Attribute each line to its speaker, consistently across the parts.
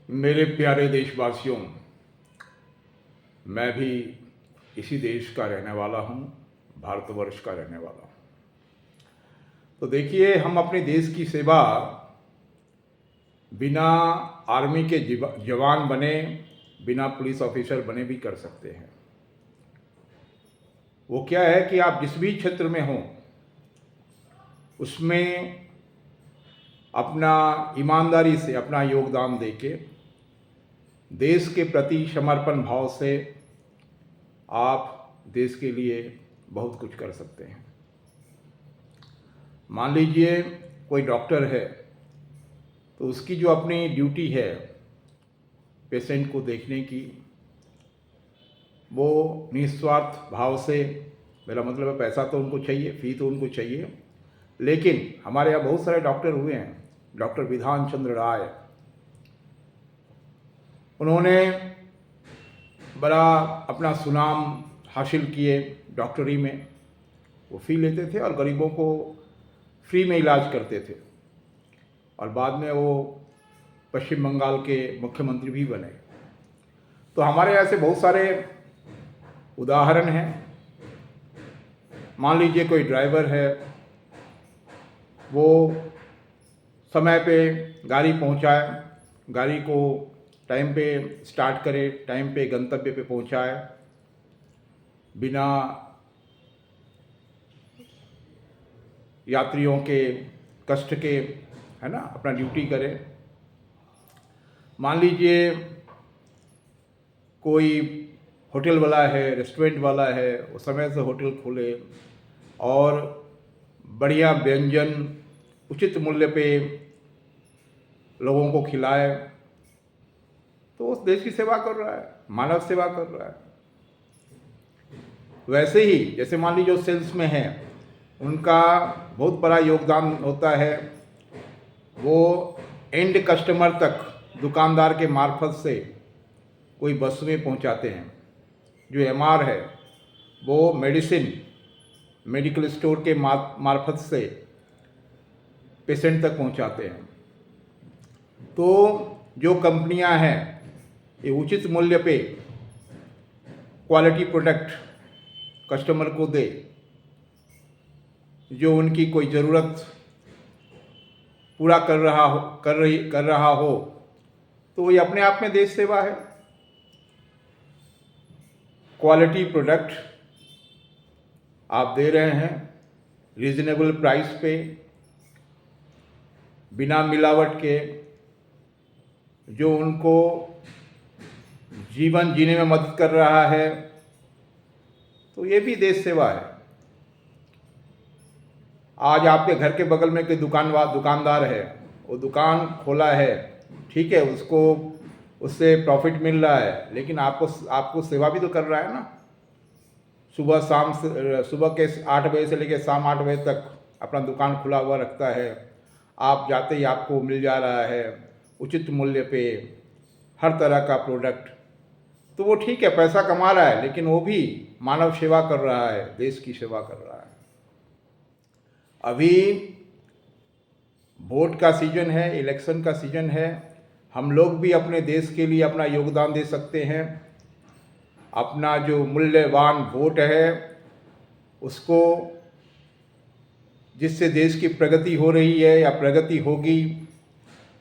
Speaker 1: मेरे प्यारे देशवासियों, मैं भी इसी देश का रहने वाला हूँ, भारतवर्ष का रहने वाला हूँ। तो देखिए, हम अपने देश की सेवा बिना आर्मी के जवान बने, बिना पुलिस ऑफिसर बने भी कर सकते हैं। वो क्या है कि आप जिस भी क्षेत्र में हों, उसमें अपना ईमानदारी से अपना योगदान देके देश के प्रति समर्पण भाव से आप देश के लिए बहुत कुछ कर सकते हैं। मान लीजिए कोई डॉक्टर है, तो उसकी जो अपनी ड्यूटी है पेशेंट को देखने की, वो निस्वार्थ भाव से, मेरा मतलब है पैसा तो उनको चाहिए, फी तो उनको चाहिए, लेकिन हमारे यहाँ बहुत सारे डॉक्टर हुए हैं। डॉक्टर विधान चंद्र राय, उन्होंने बड़ा अपना सुनाम हासिल किए डॉक्टरी में। वो फ़ी लेते थे और गरीबों को फ्री में इलाज करते थे, और बाद में वो पश्चिम बंगाल के मुख्यमंत्री भी बने। तो हमारे ऐसे बहुत सारे उदाहरण हैं। मान लीजिए कोई ड्राइवर है, वो समय पे गाड़ी पहुंचाए, गाड़ी को टाइम पे स्टार्ट करे, टाइम पे गंतव्य पे पहुंचाए, बिना यात्रियों के कष्ट के, है ना, अपना ड्यूटी करे। मान लीजिए कोई होटल वाला है, रेस्टोरेंट वाला है, वो समय से होटल खोले और बढ़िया व्यंजन उचित मूल्य पे लोगों को खिलाए, तो उस देश की सेवा कर रहा है, मानव सेवा कर रहा है। वैसे ही जैसे मान लीजिए जो सेल्स में है, उनका बहुत बड़ा योगदान होता है। वो एंड कस्टमर तक दुकानदार के मार्फत से कोई वस्तुएं पहुंचाते हैं। जो एमआर है, वो मेडिसिन मेडिकल स्टोर के मार्फत से पेशेंट तक पहुंचाते हैं। तो जो कंपनियां हैं, ये उचित मूल्य पे क्वालिटी प्रोडक्ट कस्टमर को दे, जो उनकी कोई ज़रूरत पूरा कर रहा हो, तो ये अपने आप में देश सेवा है। क्वालिटी प्रोडक्ट आप दे रहे हैं रीजनेबल प्राइस पे, बिना मिलावट के, जो उनको जीवन जीने में मदद कर रहा है, तो ये भी देश सेवा है। आज आपके घर के बगल में कोई दुकानदार है, वो दुकान खोला है, ठीक है, उसको उससे प्रॉफिट मिल रहा है, लेकिन आपको सेवा भी तो कर रहा है ना। सुबह के 8 बजे से लेकर शाम 8 बजे तक अपना दुकान खुला हुआ रखता है। आप जाते ही आपको मिल जा रहा है उचित मूल्य पे हर तरह का प्रोडक्ट। तो वो ठीक है, पैसा कमा रहा है, लेकिन वो भी मानव सेवा कर रहा है, देश की सेवा कर रहा है। अभी वोट का सीजन है, इलेक्शन का सीजन है। हम लोग भी अपने देश के लिए अपना योगदान दे सकते हैं। अपना जो मूल्यवान वोट है, उसको, जिससे देश की प्रगति हो रही है या प्रगति होगी,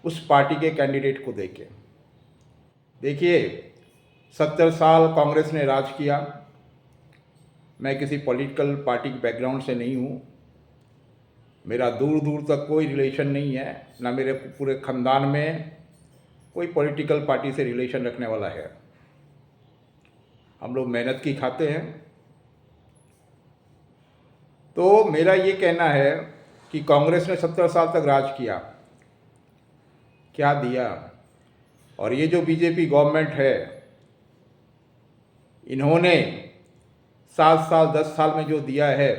Speaker 1: उस पार्टी के कैंडिडेट को देके। देखिए, 70 साल कांग्रेस ने राज किया। मैं किसी पॉलिटिकल पार्टी के बैकग्राउंड से नहीं हूँ, मेरा दूर दूर तक कोई रिलेशन नहीं है, ना मेरे पूरे ख़ानदान में कोई पॉलिटिकल पार्टी से रिलेशन रखने वाला है। हम लोग मेहनत की खाते हैं। तो मेरा ये कहना है कि कांग्रेस ने 70 साल तक राज किया, क्या दिया? और ये जो बीजेपी गवर्नमेंट है, इन्होंने 7 साल 10 साल में जो दिया है,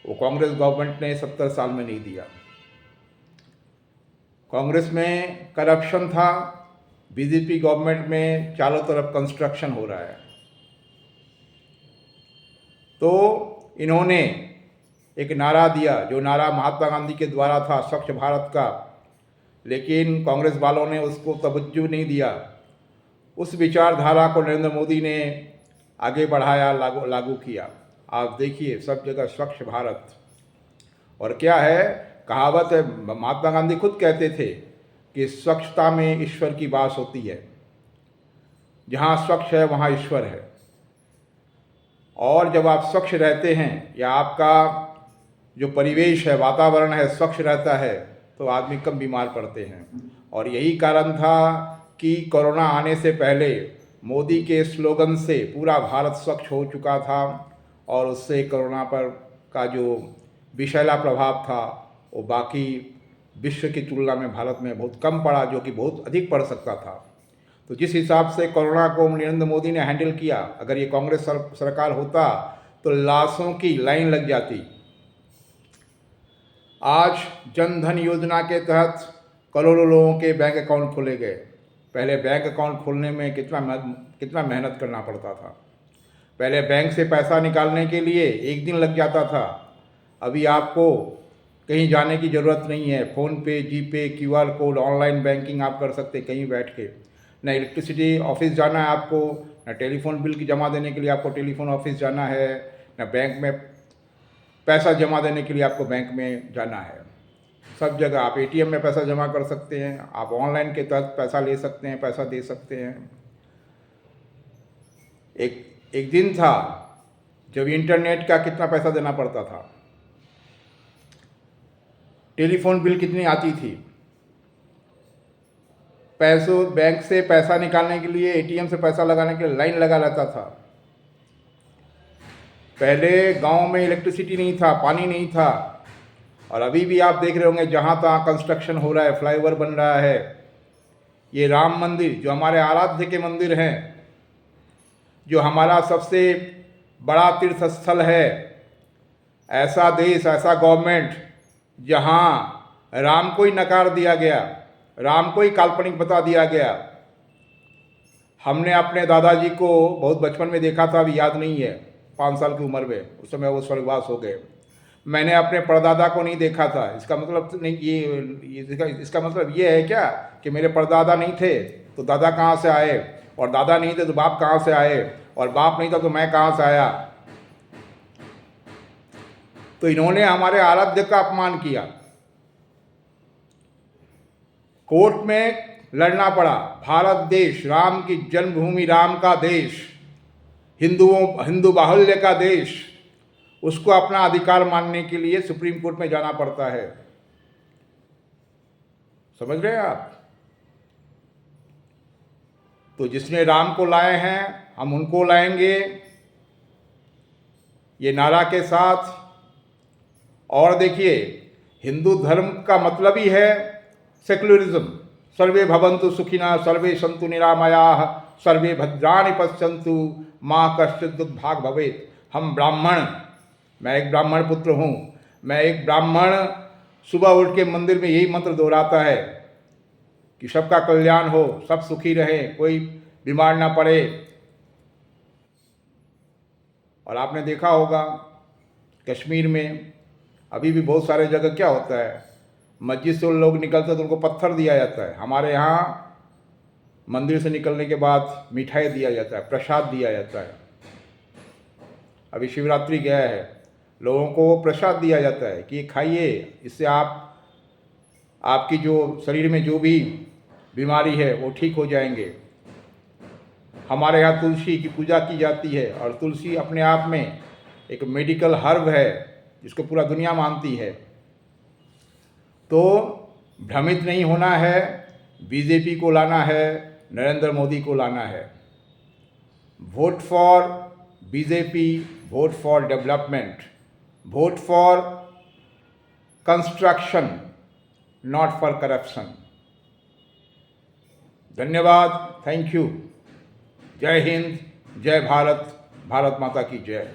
Speaker 1: वो कांग्रेस गवर्नमेंट ने 70 साल में नहीं दिया। कांग्रेस में करप्शन था, बीजेपी गवर्नमेंट में चारों तरफ कंस्ट्रक्शन हो रहा है। तो इन्होंने एक नारा दिया, जो नारा महात्मा गांधी के द्वारा था, स्वच्छ भारत का, लेकिन कांग्रेस वालों ने उसको तवज्जो नहीं दिया। उस विचारधारा को नरेंद्र मोदी ने आगे बढ़ाया, लागू किया। आप देखिए सब जगह स्वच्छ भारत। और क्या है, कहावत है, महात्मा गांधी खुद कहते थे कि स्वच्छता में ईश्वर की वास होती है। जहाँ स्वच्छ है वहाँ ईश्वर है। और जब आप स्वच्छ रहते हैं या आपका जो परिवेश है, वातावरण है, स्वच्छ रहता है तो आदमी कम बीमार पड़ते हैं। और यही कारण था कि कोरोना आने से पहले मोदी के स्लोगन से पूरा भारत स्वच्छ हो चुका था और उससे कोरोना पर का जो विषैला प्रभाव था वो बाकी विश्व की तुलना में भारत में बहुत कम पड़ा, जो कि बहुत अधिक पड़ सकता था। तो जिस हिसाब से कोरोना को नरेंद्र मोदी ने हैंडल किया, अगर ये कांग्रेस सरकार होता तो लाशों की लाइन लग जाती। आज जन धन योजना के तहत करोड़ों लोगों के बैंक अकाउंट खोले गए। पहले बैंक अकाउंट खोलने में कितना मेहनत करना पड़ता था। पहले बैंक से पैसा निकालने के लिए 1 दिन लग जाता था। अभी आपको कहीं जाने की ज़रूरत नहीं है। फ़ोन पे, जीपे, QR कोड, ऑनलाइन बैंकिंग आप कर सकते कहीं बैठ के। न इलेक्ट्रिसिटी ऑफिस जाना है आपको, न टेलीफोन बिल की जमा देने के लिए आपको टेलीफोन ऑफिस जाना है, न बैंक में पैसा जमा देने के लिए आपको बैंक में जाना है। सब जगह आप ATM में पैसा जमा कर सकते हैं, आप ऑनलाइन के तहत पैसा ले सकते हैं, पैसा दे सकते हैं। एक दिन था जब इंटरनेट का कितना पैसा देना पड़ता था, टेलीफोन बिल कितनी आती थी, पैसों बैंक से पैसा निकालने के लिए, ATM से पैसा लगाने के लिए लाइन लगा रहता था। पहले गांव में इलेक्ट्रिसिटी नहीं था, पानी नहीं था। और अभी भी आप देख रहे होंगे जहाँ तहाँ कंस्ट्रक्शन हो रहा है, फ्लाईओवर बन रहा है। ये राम मंदिर जो हमारे आराध्य के मंदिर हैं, जो हमारा सबसे बड़ा तीर्थ स्थल है, ऐसा देश, ऐसा गवर्नमेंट जहाँ राम को ही नकार दिया गया, राम को ही काल्पनिक बता दिया गया। हमने अपने दादाजी को बहुत बचपन में देखा था, अभी याद नहीं है, 5 साल की उम्र में, उस समय वो स्वर्गवास हो गए। मैंने अपने परदादा को नहीं देखा था। इसका मतलब नहीं, इसका मतलब ये है क्या कि मेरे परदादा नहीं थे तो दादा कहाँ से आए, और दादा नहीं थे तो बाप कहाँ से आए, और बाप नहीं था तो मैं कहाँ से आया। तो इन्होंने हमारे आराध्य का अपमान किया, कोर्ट में लड़ना पड़ा। भारत देश, राम की जन्मभूमि, राम का देश, हिंदू बाहुल्य का देश, उसको अपना अधिकार मानने के लिए सुप्रीम कोर्ट में जाना पड़ता है। समझ रहे हैं आप? तो जिसने राम को लाए हैं हम उनको लाएंगे, ये नारा के साथ। और देखिए, हिंदू धर्म का मतलब ही है सेक्युलरिज्म। सर्वे भवन्तु सुखिनः, सर्वे सन्तु निरामयाः, सर्वे भद्राणि पश्यन्तु, माँ कश्चित् दुर्भाग भवेत्। हम ब्राह्मण, मैं एक ब्राह्मण पुत्र हूँ, मैं एक ब्राह्मण सुबह उठ के मंदिर में यही मंत्र दोहराता है कि सबका कल्याण हो, सब सुखी रहें, कोई बीमार ना पड़े। और आपने देखा होगा कश्मीर में अभी भी बहुत सारे जगह क्या होता है, मस्जिद से उन लोग निकलते तो उनको पत्थर दिया जाता है। हमारे यहाँ मंदिर से निकलने के बाद मिठाई दिया जाता है, प्रसाद दिया जाता है। अभी शिवरात्रि गया है, लोगों को प्रसाद दिया जाता है कि ये खाइए, इससे आपकी जो शरीर में जो भी बीमारी है वो ठीक हो जाएंगे। हमारे यहाँ तुलसी की पूजा की जाती है, और तुलसी अपने आप में एक मेडिकल हर्ब है जिसको पूरा दुनिया मानती है। तो भ्रमित नहीं होना है, बीजेपी को लाना है, नरेंद्र मोदी को लाना है। Vote for BJP, vote for development, vote for construction, not for corruption. धन्यवाद, थैंक यू। जय हिंद, जय भारत, भारत माता की जय।